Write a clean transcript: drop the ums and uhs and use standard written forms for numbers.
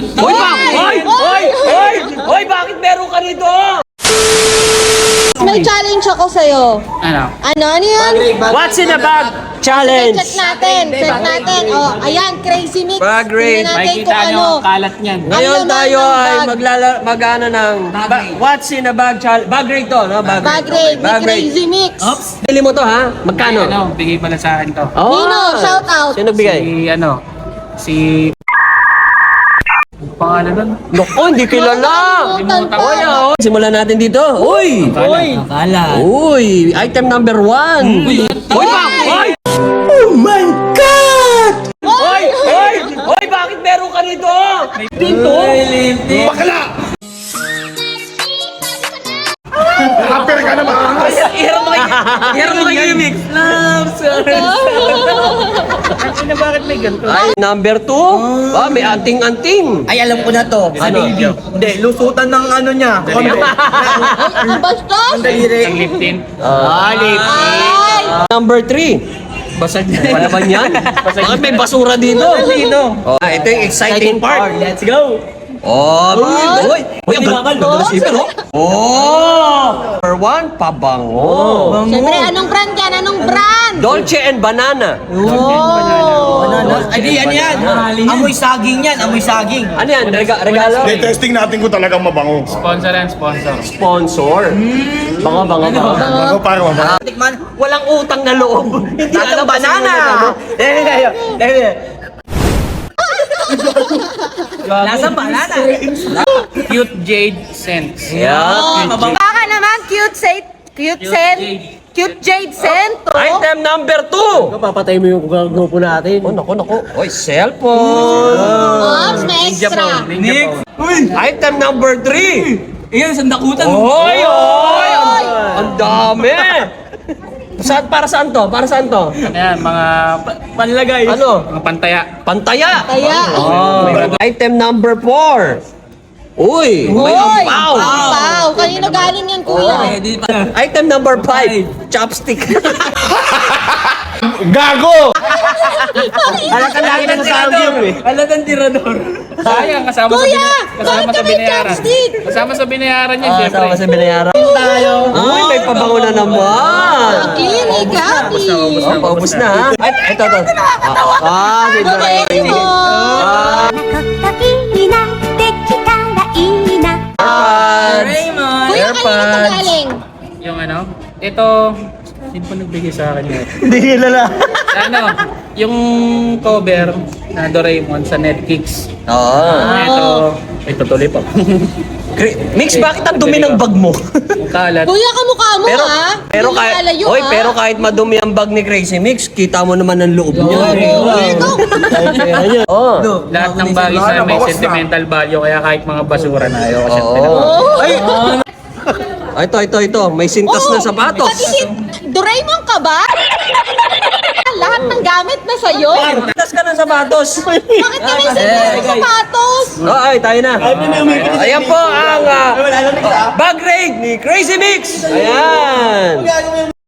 Hoy, hoy, bakit meron ka nito? May challenge ako sa'yo. Ano? Ano yun? What's in the bag? Challenge. Check natin. Oh, ayan, Crazy Mix. Bag raid. Tingnan natin Makikita kung nyo ano. ang kalat niyan. Ngayon Ang laman tayo ng ay bag. mag-ano ng What's in a bag challenge. Bag raid to, no? Bag raid ni Crazy Mix. Oops. Bili mo to, ha? Magkano? Ano, bigay pala sa akin to. Oh. Nino, shout out. Sino bigay? Si pangalan nun? Naku, hindi kilala. Nakalimutan pa. Oy, oh. Simulan natin dito. Uy! Akala. Uy! Item number 1. Uy, pa! Uy! Oh my God! Uy! Uy! Uy! Bakit meron ka nito? May pinto? Bakla! Rapper ka naman! Iharap mo kayo yung mix. Ano bakit may ganito? Ay, number 2? Ah, may anting-anting. Ay, alam ko na to. Ano? Hindi, lusutan ng ano niya. Ang bastos. Ang liftin. Ay! Number 3. Basag Ano naman yan? Bakit may basura dito? Oh, ito yung exciting part. Let's go! Oh, uy! Uy, ang ganda ng zipper, oh! Oh! Number 1, pabango. Siyempre, anong brand yan? Anong brand? Dolce and Banana. Oh! Ay, di, ano yan? Amoy saging yan, amoy saging. Ano yan? Regalo? Hindi, testing natin kung talagang mabango. Sponsor yan, sponsor. Sponsor. Bango. Mabango para mabango. Tikman, Walang utang na loob. Hindi Lasang alam kasi banana. lasang banana. Cute Jade Scents. Yeah. Baka naman, cute jade scent. Item number 2. Papatay mo yung grupo natin. Oh, naku. Oy, cellphone. Oops, may extra. Ninja Phone. Item number 3. Iyan, sandakutan. Oy! Ang dami. Para saan to? Ano yan, mga Panlagay. Ano? mga pantaya. Pantaya. Kaya, Oh. Item number 4. Uy, may Hoy! ampaw. Ampaw! Kanino galing yan, kuya? Item number 5. Chopstick. Gago! Alak ang lagi ng saging eh. Alatang tirador. Sayang, kasama Kuya! kasama Bakit sa ka may binayaran. chopstick? Kasama sa binayaran niya, syempre. Sama sa binayaran. Uy, may pabango na naman. Kinig, happy! Oh, paubos na ha. Ay, ito. Sige. どれも 時になってきたらいいな AirPods. Kuya, kanino to galing? Yung ano, ito, sino pa nagbigay sa akin yun? Hindi kilala. Ano, yung cover na Doraemon sa Netflix. Oo. Ito tuloy pa. Mix, bakit ang dumi ng bag mo? Yung kalat. Kuya, kamukha mo pero ah! pero Hindi kahit lalayo, oy, ah. pero kahit madumi ang bag ni Crazy Mix, kita mo naman ang loob niya. Oh. Lahat ng bagay sa may sentimental value, kaya kahit mga basura na ayaw kasi Oo. Ito. May sintas na sapatos. Pati si Doraemon ka ba? Lahat ng gamit na sa'yo? Sintas ka ng sapatos. Bakit ka may sintas sa sapatos? Oh, ay, tayo na. Ayan po ang bag raid ni Crazy Mix. Ayan.